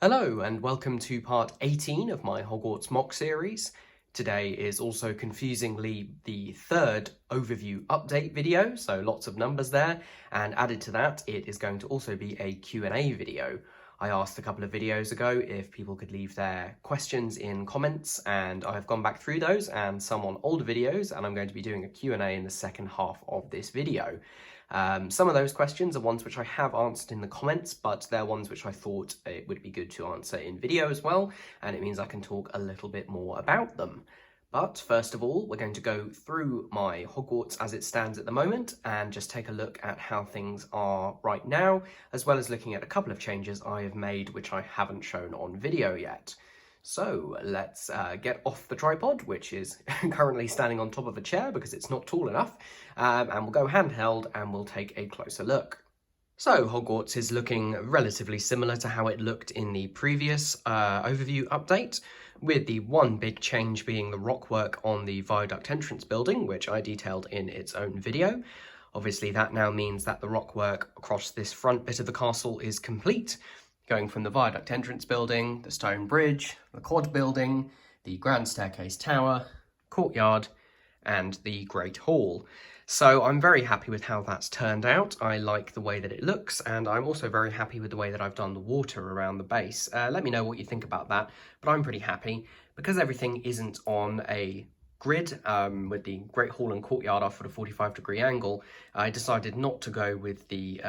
Hello and welcome to part 18 of my Hogwarts MOC series. Today is also confusingly the third overview update video, so lots of numbers there, and added to that it is going to also be a Q&A video. I asked a couple of videos ago if people could leave their questions in comments, and I've gone back through those and some on older videos, and I'm going to be doing a Q&A in the second half of this video. Some of those questions are ones which I have answered in the comments, but they're ones which I thought it would be good to answer in video as well, and it means I can talk a little bit more about them. But first of all, we're going to go through my Hogwarts as it stands at the moment and just take a look at how things are right now, as well as looking at a couple of changes I have made which I haven't shown on video yet. So let's get off the tripod, which is currently standing on top of a chair because it's not tall enough, and we'll go handheld and we'll take a closer look. So Hogwarts is looking relatively similar to how it looked in the previous overview update, with the one big change being the rockwork on the Viaduct entrance building, which I detailed in its own video. Obviously that now means that the rockwork across this front bit of the castle is complete, going from the Viaduct entrance building, the stone bridge, the quad building, the grand staircase tower, courtyard, and the Great Hall. So I'm very happy with how that's turned out. I like the way that it looks, and I'm also very happy with the way that I've done the water around the base. Let me know what you think about that, but I'm pretty happy. Because everything isn't on a grid, with the Great Hall and courtyard off at a 45-degree angle, I decided not to go with the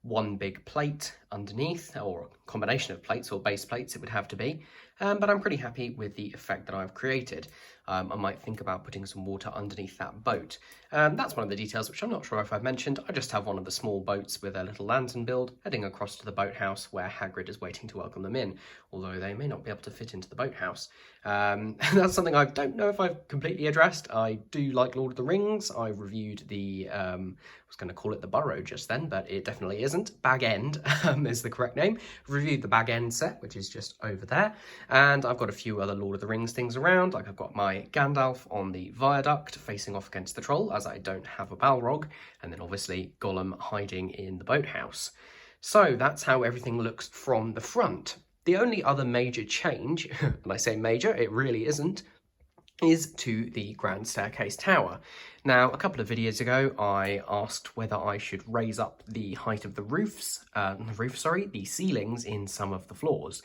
one big plate underneath, or a combination of plates or base plates it would have to be, but I'm pretty happy with the effect that I've created. I might think about putting some water underneath that boat. That's one of the details which I'm not sure if I've mentioned. I just have one of the small boats with a little lantern build heading across to the boathouse where Hagrid is waiting to welcome them in, although they may not be able to fit into the boathouse. That's something I don't know if I've completely addressed. I do like Lord of the Rings. I reviewed the, I was going to call it the Burrow just then, but it definitely isn't. Bag End is the correct name. Reviewed the Bag End set, which is just over there. And I've got a few other Lord of the Rings things around, like I've got my Gandalf on the Viaduct facing off against the troll, as I don't have a Balrog, and then obviously Gollum hiding in the boathouse. So that's how everything looks from the front. The only other major change, and I say major, it really isn't, is to the grand staircase tower. Now, a couple of videos ago, I asked whether I should raise up the height of the the ceilings in some of the floors.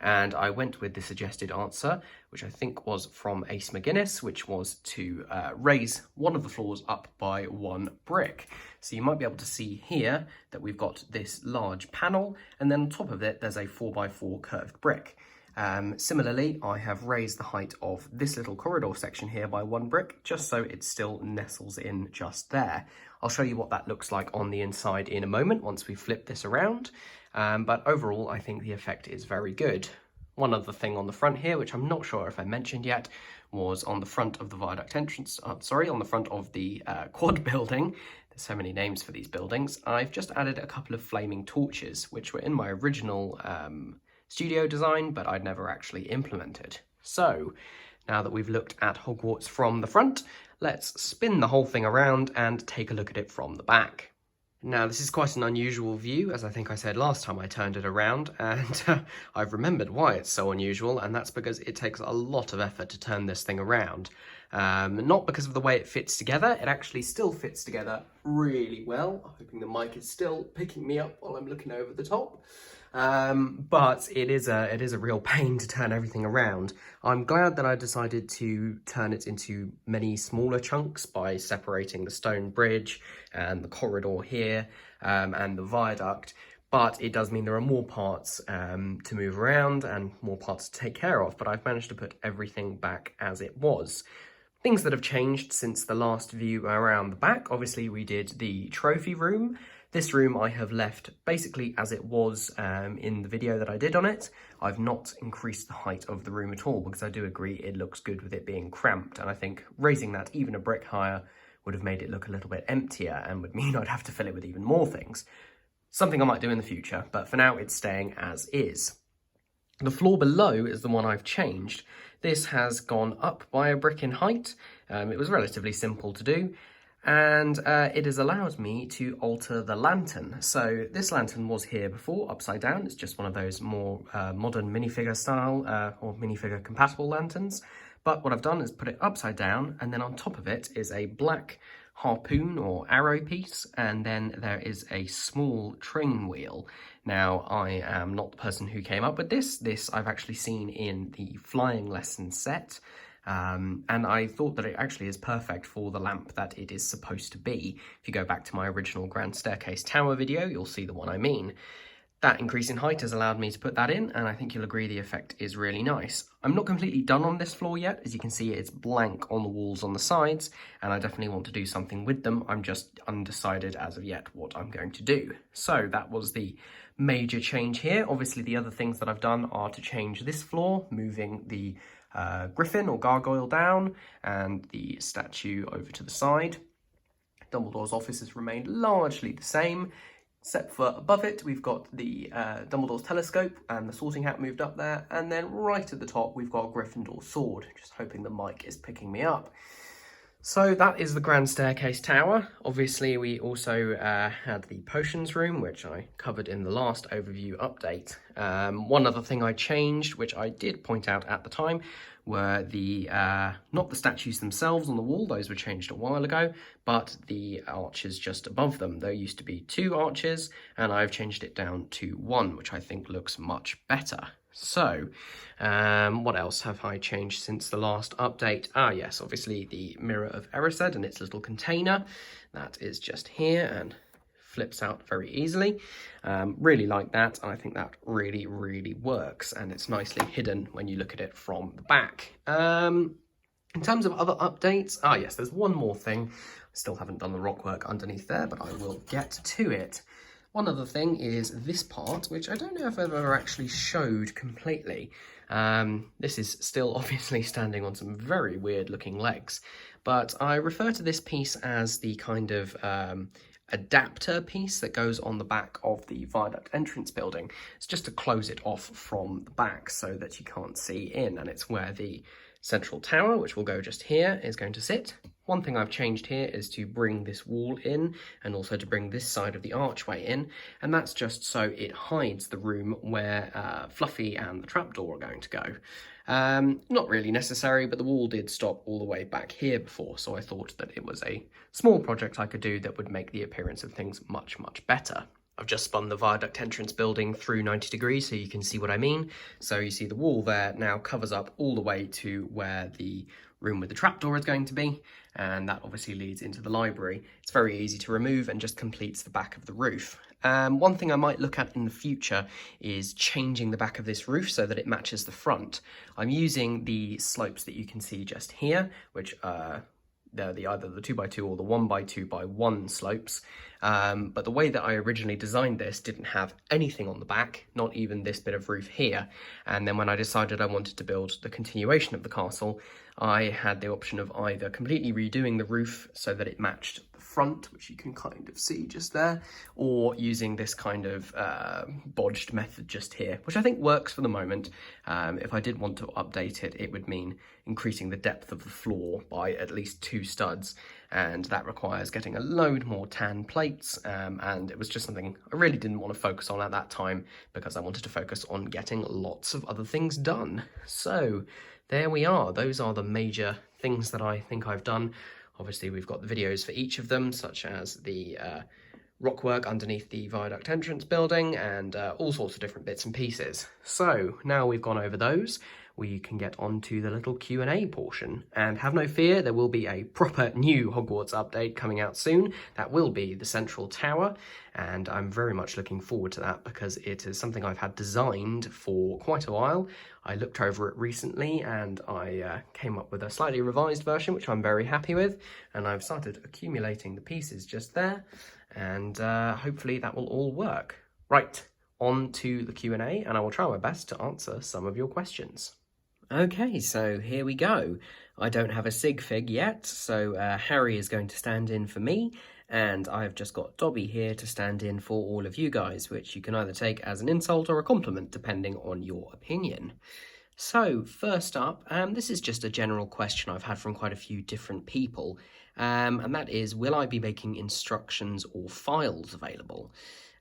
And I went with the suggested answer, which I think was from Ace McGuinness, which was to raise one of the floors up by one brick. So you might be able to see here that we've got this large panel, and then on top of it, there's a 4x4 curved brick. Similarly, I have raised the height of this little corridor section here by one brick, just so it still nestles in just there. I'll show you what that looks like on the inside in a moment once we flip this around, but overall I think the effect is very good. One other thing on the front here, which I'm not sure if I mentioned yet, was on the front of the Viaduct entrance, on the front of the quad building. There's so many names for these buildings. I've just added a couple of flaming torches, which were in my original studio design, but I'd never actually implemented. So now that we've looked at Hogwarts from the front, let's spin the whole thing around and take a look at it from the back. Now, this is quite an unusual view, as I think I said last time I turned it around, and I've remembered why it's so unusual, and that's because it takes a lot of effort to turn this thing around. Not because of the way it fits together, it actually still fits together really well. I'm hoping the mic is still picking me up while I'm looking over the top. But it is a real pain to turn everything around. I'm glad that I decided to turn it into many smaller chunks by separating the stone bridge and the corridor here, and the viaduct, but it does mean there are more parts to move around and more parts to take care of, but I've managed to put everything back as it was. Things that have changed since the last view around the back, obviously we did the trophy room. This room I have left basically as it was in the video that I did on it. I've not increased the height of the room at all because I do agree it looks good with it being cramped, and I think raising that even a brick higher would have made it look a little bit emptier and would mean I'd have to fill it with even more things. Something I might do in the future, but for now it's staying as is. The floor below is the one I've changed. This has gone up by a brick in height. It was relatively simple to do. and it has allowed me to alter the lantern. So this lantern was here before, upside down. It's just one of those more modern minifigure style or minifigure compatible lanterns. But what I've done is put it upside down, and then on top of it is a black harpoon or arrow piece, and then there is a small train wheel. Now, I am not the person who came up with this. This I've actually seen in the flying lesson set. And I thought that it actually is perfect for the lamp that it is supposed to be. If you go back to my original Grand Staircase Tower video, you'll see the one I mean. That increase in height has allowed me to put that in, and I think you'll agree the effect is really nice. I'm not completely done on this floor yet. As you can see, it's blank on the walls on the sides, and I definitely want to do something with them. I'm just undecided as of yet what I'm going to do. So that was the major change here. Obviously, the other things that I've done are to change this floor, moving the griffin or gargoyle down and the statue over to the side. Dumbledore's office has remained largely the same, except for above it we've got the Dumbledore's telescope and the sorting hat moved up there, and then right at the top we've got a Gryffindor sword, just hoping the mic is picking me up. So that is the Grand Staircase Tower. Obviously we also had the potions room, which I covered in the last overview update. One other thing I changed, which I did point out at the time, were the not the statues themselves on the wall, those were changed a while ago, but the arches just above them. There used to be 2 arches, and I've changed it down to 1, which I think looks much better. So, what else have I changed since the last update? Yes, obviously the mirror of Erised and its little container. That is just here and flips out very easily. Really like that, and I think that really, really works, and it's nicely hidden when you look at it from the back. In terms of other updates, yes, there's one more thing. I still haven't done the rock work underneath there, but I will get to it. One other thing is this part, which I don't know if I've ever actually showed completely. This is still obviously standing on some very weird looking legs, but I refer to this piece as the kind of adapter piece that goes on the back of the Viaduct entrance building. It's just to close it off from the back so that you can't see in, and it's where the central tower, which will go just here, is going to sit. One thing I've changed here is to bring this wall in and also to bring this side of the archway in, and that's just so it hides the room where Fluffy and the trapdoor are going to go. Not really necessary, but the wall did stop all the way back here before, so I thought that it was a small project I could do that would make the appearance of things much, much better. I've just spun the Viaduct entrance building through 90 degrees so you can see what I mean. So you see the wall there now covers up all the way to where the room with the trapdoor is going to be, and that obviously leads into the library. It's very easy to remove and just completes the back of the roof. One thing I might look at in the future is changing the back of this roof so that it matches the front. I'm using the slopes that you can see just here, which they're either the 2x2 or the 1x2x1 slopes, but the way that I originally designed this didn't have anything on the back, not even this bit of roof here, and then when I decided I wanted to build the continuation of the castle, I had the option of either completely redoing the roof so that it matched the front, which you can kind of see just there, or using this kind of bodged method just here, which I think works for the moment. If I did want to update it, it would mean increasing the depth of the floor by at least 2 studs, and that requires getting a load more tan plates, and it was just something I really didn't want to focus on at that time because I wanted to focus on getting lots of other things done. So there we are. Those are the major things that I think I've done. Obviously we've got the videos for each of them, such as the rock work underneath the Viaduct entrance building and all sorts of different bits and pieces. So now we've gone over those, we can get on to the little Q&A portion. And have no fear, there will be a proper new Hogwarts update coming out soon. That will be the Central Tower, and I'm very much looking forward to that because it is something I've had designed for quite a while. I looked over it recently and I came up with a slightly revised version, which I'm very happy with, and I've started accumulating the pieces just there, and hopefully that will all work. Right, on to the Q&A, and I will try my best to answer some of your questions. Okay, so here we go. I don't have a sig fig yet, so Harry is going to stand in for me, and I've just got Dobby here to stand in for all of you guys, which you can either take as an insult or a compliment, depending on your opinion. So, first up, this is just a general question I've had from quite a few different people, and that is, will I be making instructions or files available?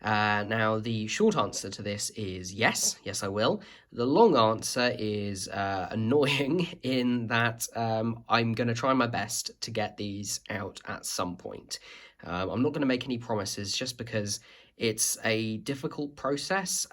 Now, the short answer to this is yes, I will. The long answer is annoying in that I'm going to try my best to get these out at some point. I'm not going to make any promises just because it's a difficult process.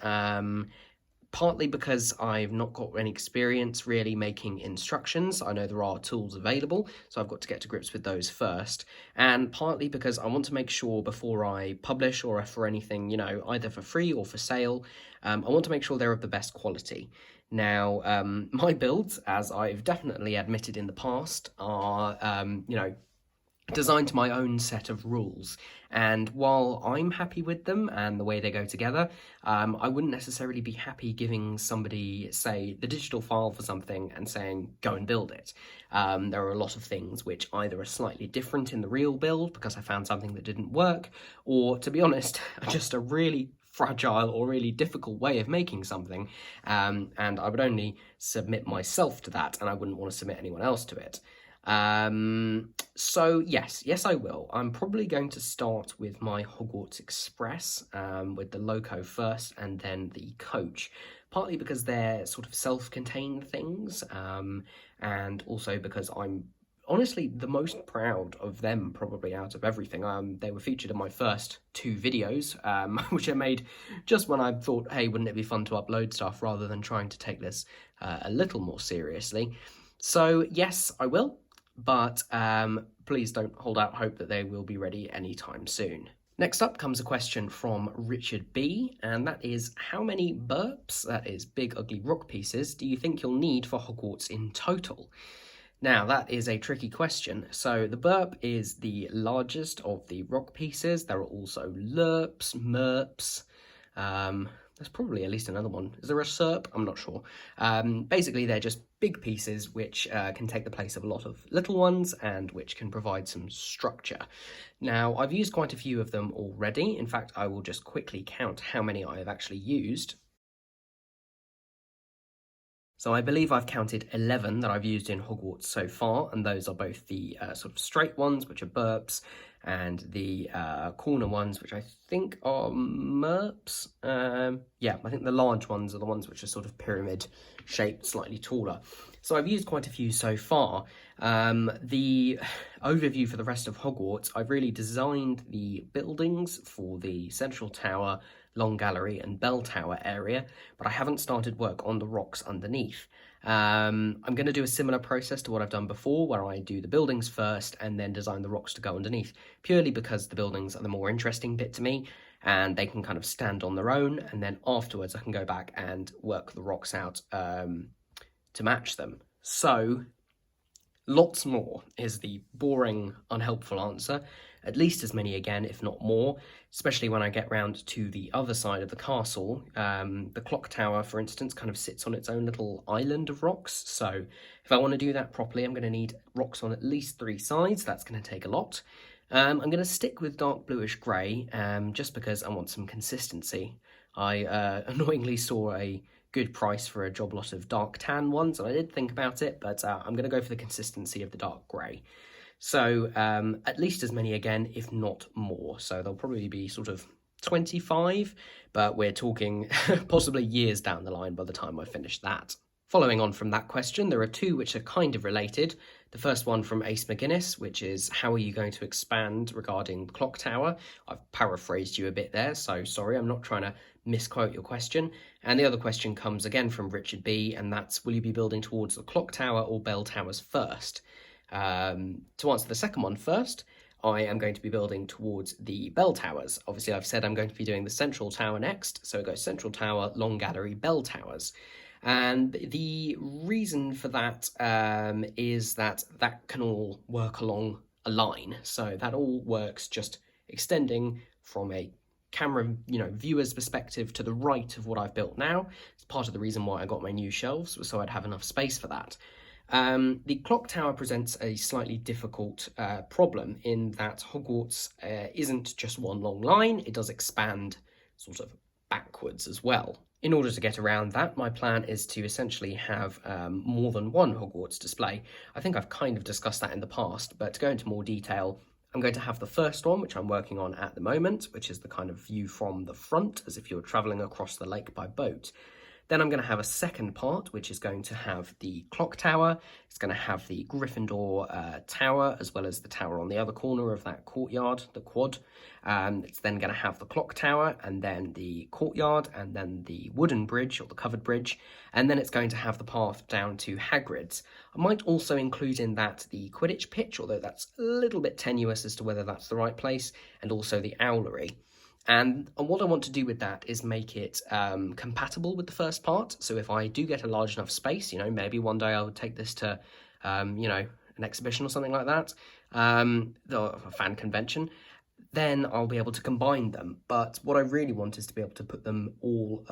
Partly because I've not got any experience really making instructions. I know there are tools available, so I've got to get to grips with those first. And partly because I want to make sure before I publish or for anything, either for free or for sale, I want to make sure they're of the best quality. Now, my builds, as I've definitely admitted in the past, are, designed to my own set of rules, and while I'm happy with them and the way they go together, I wouldn't necessarily be happy giving somebody, say, the digital file for something and saying, go and build it. There are a lot of things which either are slightly different in the real build because I found something that didn't work, or, to be honest, are just a really fragile or really difficult way of making something, and I would only submit myself to that, and I wouldn't want to submit anyone else to it. So yes, I will. I'm probably going to start with my Hogwarts Express, with the loco first and then the coach, partly because they're sort of self-contained things, and also because I'm honestly the most proud of them probably out of everything. They were featured in my first 2 videos, which I made just when I thought, hey, wouldn't it be fun to upload stuff rather than trying to take this a little more seriously. So yes, I will. But please don't hold out hope that they will be ready anytime soon. Next up comes a question from Richard B, and that is, how many burps, that is big ugly rock pieces, do you think you'll need for Hogwarts in total? Now, that is a tricky question. So the burp is the largest of the rock pieces. There are also lerps, merps, there's probably at least another one. Is there a SERP? I'm not sure. Basically, they're just big pieces which can take the place of a lot of little ones and which can provide some structure. Now, I've used quite a few of them already. In fact, I will just quickly count how many I have actually used. So I believe I've counted 11 that I've used in Hogwarts so far, and those are both the sort of straight ones, which are burps, and the corner ones, which I think are merps. Yeah, I think the large ones are the ones which are sort of pyramid shaped, slightly taller. So I've used quite a few so far. The overview for the rest of Hogwarts, I've really designed the buildings for the Central Tower, Long Gallery and Bell Tower area, but I haven't started work on the rocks underneath. I'm going to do a similar process to what I've done before, where I do the buildings first and then design the rocks to go underneath, purely because the buildings are the more interesting bit to me, and they can kind of stand on their own, and then afterwards I can go back and work the rocks out to match them. So, lots more is the boring, unhelpful answer. At least as many again, if not more, especially when I get round to the other side of the castle. The clock tower, for instance, kind of sits on its own little island of rocks, so if I want to do that properly, I'm going to need rocks on at least 3 sides. That's going to take a lot. I'm going to stick with dark bluish grey, just because I want some consistency. I annoyingly saw a good price for a job lot of dark tan ones, and I did think about it, but I'm going to go for the consistency of the dark grey. So at least as many again, if not more. So there'll probably be sort of 25, but we're talking possibly years down the line by the time I finish that. Following on from that question, there are 2 which are kind of related. The first one from Ace McGuinness, which is, how are you going to expand regarding the clock tower? I've paraphrased you a bit there, so sorry, I'm not trying to misquote your question. And the other question comes again from Richard B, and that's, will you be building towards the clock tower or bell towers first? To answer the second one first, I am going to be building towards the bell towers. Obviously, I've said I'm going to be doing the central tower next, so it goes central tower, long gallery, bell towers. And the reason for that is that can all work along a line. So that all works just extending from a camera, viewer's perspective to the right of what I've built now. It's part of the reason why I got my new shelves, so I'd have enough space for that. The clock tower presents a slightly difficult problem in that Hogwarts isn't just one long line, it does expand sort of backwards as well. In order to get around that, my plan is to essentially have more than one Hogwarts display. I think I've kind of discussed that in the past, but to go into more detail, I'm going to have the first one, which I'm working on at the moment, which is the kind of view from the front, as if you're travelling across the lake by boat. Then I'm going to have a second part, which is going to have the clock tower. It's going to have the Gryffindor tower, as well as the tower on the other corner of that courtyard, the quad. It's then going to have the clock tower, and then the courtyard, and then the wooden bridge, or the covered bridge. And then it's going to have the path down to Hagrid's. I might also include in that the Quidditch pitch, although that's a little bit tenuous as to whether that's the right place, and also the owlery. And what I want to do with that is make it compatible with the first part. So if I do get a large enough space, maybe one day I'll take this to, an exhibition or something like that, a fan convention, then I'll be able to combine them. But what I really want is to be able to put them all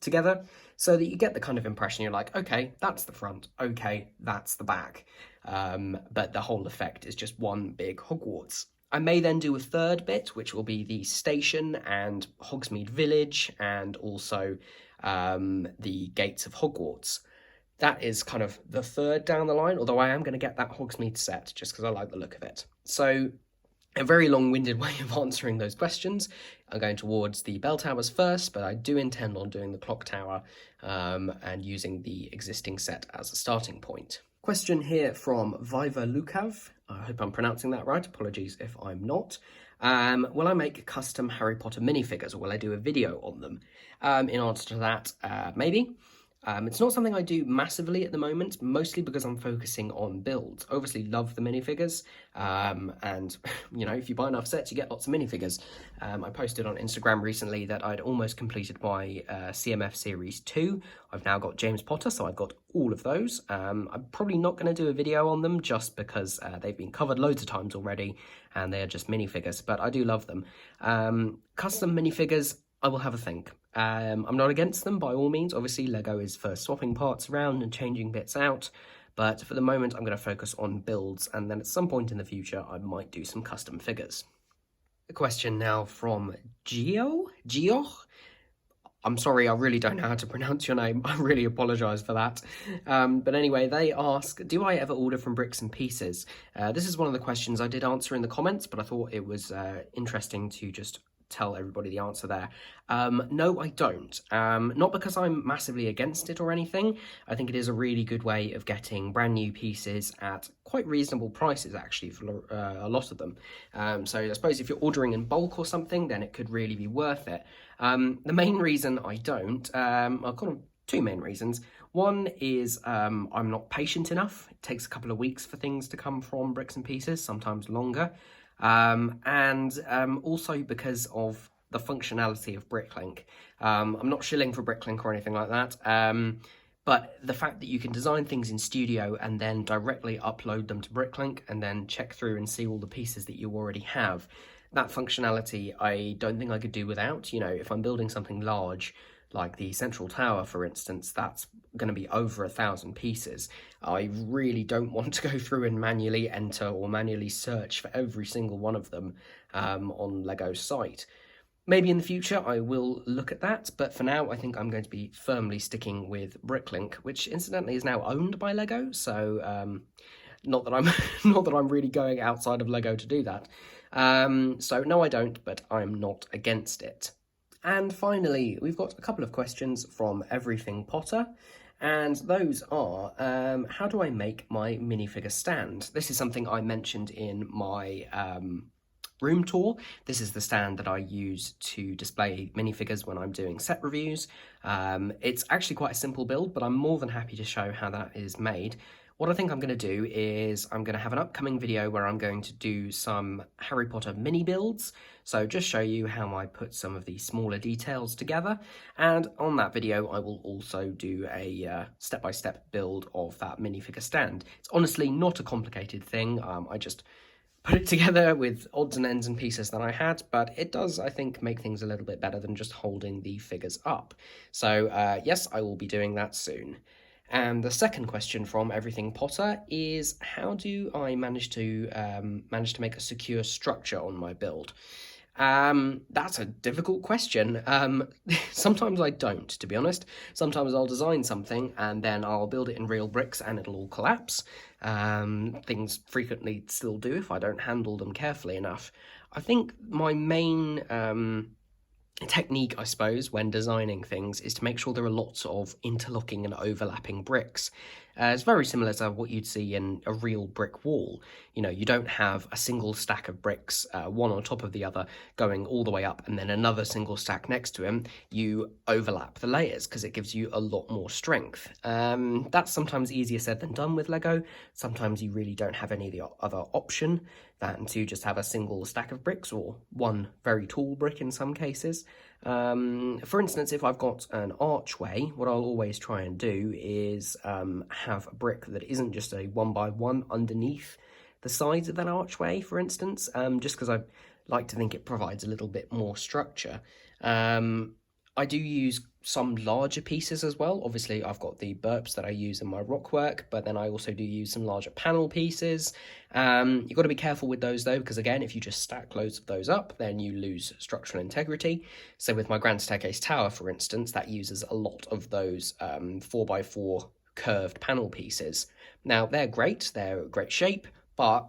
together so that you get the kind of impression you're like, okay, that's the front, okay, that's the back. But the whole effect is just one big Hogwarts. I may then do a third bit, which will be the station and Hogsmeade Village, and also the gates of Hogwarts. That is kind of the third down the line, although I am going to get that Hogsmeade set, just because I like the look of it. So, a very long-winded way of answering those questions. I'm going towards the bell towers first, but I do intend on doing the clock tower and using the existing set as a starting point. Question here from Viva Lukav. I hope I'm pronouncing that right. Apologies if I'm not. Will I make custom Harry Potter minifigures, or will I do a video on them? In answer to that, maybe. It's not something I do massively at the moment, mostly because I'm focusing on builds. I obviously love the minifigures, and, if you buy enough sets, you get lots of minifigures. I posted on Instagram recently that I'd almost completed my CMF Series 2. I've now got James Potter, so I've got all of those. I'm probably not going to do a video on them, just because they've been covered loads of times already, and they are just minifigures, but I do love them. Custom minifigures, I will have a think. I'm not against them by all means. Obviously, Lego is for swapping parts around and changing bits out, but for the moment, I'm going to focus on builds, and then at some point in the future, I might do some custom figures. A question now from Gio? I'm sorry, I really don't know how to pronounce your name. I really apologise for that. But anyway, they ask, do I ever order from Bricks and Pieces? This is one of the questions I did answer in the comments, but I thought it was interesting to just tell everybody the answer there. No, I don't. Not because I'm massively against it or anything. I think it is a really good way of getting brand new pieces at quite reasonable prices, actually, for a lot of them. So I suppose if you're ordering in bulk or something, then it could really be worth it. The main reason I don't, I've got two main reasons. One is I'm not patient enough. It takes a couple of weeks for things to come from Bricks and Pieces, sometimes longer. And also because of the functionality of Bricklink. I'm not shilling for Bricklink or anything like that, but the fact that you can design things in Studio and then directly upload them to Bricklink and then check through and see all the pieces that you already have, that functionality I don't think I could do without. If I'm building something large, like the Central Tower, for instance, that's going to be over 1,000 pieces. I really don't want to go through and manually enter or manually search for every single one of them on Lego's site. Maybe in the future I will look at that, but for now I think I'm going to be firmly sticking with Bricklink, which incidentally is now owned by Lego, so not that I'm really going outside of Lego to do that. So no, I don't, but I'm not against it. And finally, we've got a couple of questions from Everything Potter, and those are, how do I make my minifigure stand? This is something I mentioned in my room tour. This is the stand that I use to display minifigures when I'm doing set reviews. It's actually quite a simple build, but I'm more than happy to show how that is made. What I think I'm going to do is I'm going to have an upcoming video where I'm going to do some Harry Potter mini builds. So just show you how I put some of the smaller details together. And on that video, I will also do a step-by-step build of that minifigure stand. It's honestly not a complicated thing. I just put it together with odds and ends and pieces that I had, but it does, I think, make things a little bit better than just holding the figures up. So yes, I will be doing that soon. And the second question from Everything Potter is, how do I manage to make a secure structure on my build? That's a difficult question. Sometimes I don't, to be honest. Sometimes I'll design something and then I'll build it in real bricks and it'll all collapse. Things frequently still do if I don't handle them carefully enough. I think my main technique, I suppose, when designing things is to make sure there are lots of interlocking and overlapping bricks. It's very similar to what you'd see in a real brick wall. You know, you don't have a single stack of bricks, one on top of the other, going all the way up and then another single stack next to them. You overlap the layers because it gives you a lot more strength. That's sometimes easier said than done with Lego. Sometimes you really don't have any other option than to just have a single stack of bricks or one very tall brick in some cases. For instance, if I've got an archway, what I'll always try and do is have a brick that isn't just a 1x1 underneath the sides of that archway, for instance, just because I like to think it provides a little bit more structure. I do use some larger pieces as well. Obviously, I've got the burps that I use in my rock work, but then I also do use some larger panel pieces. You've got to be careful with those though, because again, if you just stack loads of those up, then you lose structural integrity. So with my Grand Staircase Tower, for instance, that uses a lot of those 4x4 curved panel pieces. Now, they're great great shape, but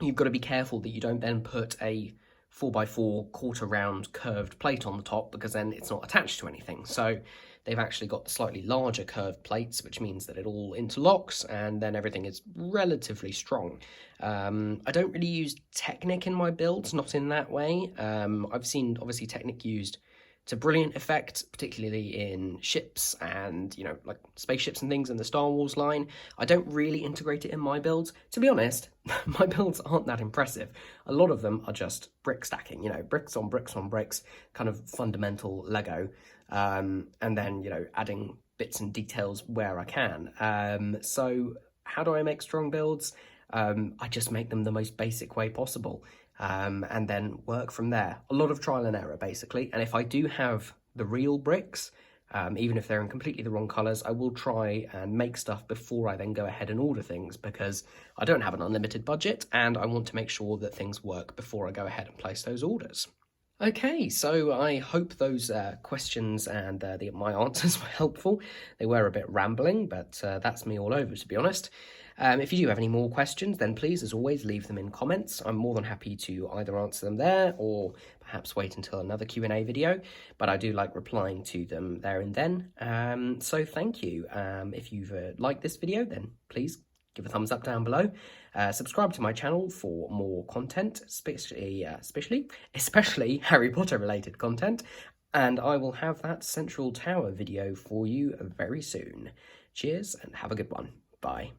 you've got to be careful that you don't then put a 4x4 quarter round curved plate on the top, because then it's not attached to anything. So they've actually got slightly larger curved plates, which means that it all interlocks and then everything is relatively strong. I don't really use Technic in my builds, not in that way. I've seen obviously Technic used to brilliant effect, particularly in ships and, you know, like spaceships and things in the Star Wars line. I don't really integrate it in my builds. To be honest, my builds aren't that impressive. A lot of them are just brick stacking, you know, bricks on bricks on bricks, kind of fundamental Lego, and then, you know, adding bits and details where I can. So how do I make strong builds? I just make them the most basic way possible. And then work from there. A lot of trial and error, basically. And if I do have the real bricks, even if they're in completely the wrong colours, I will try and make stuff before I then go ahead and order things, because I don't have an unlimited budget and I want to make sure that things work before I go ahead and place those orders. Okay, so I hope those questions and my answers were helpful. They were a bit rambling, but that's me all over, to be honest. If you do have any more questions, then please, as always, leave them in comments. I'm more than happy to either answer them there or perhaps wait until another Q&A video, but I do like replying to them there and then. So thank you. If you've liked this video, then please give a thumbs up down below. Subscribe to my channel for more content, especially Harry Potter related content, and I will have that Central Tower video for you very soon. Cheers and have a good one. Bye.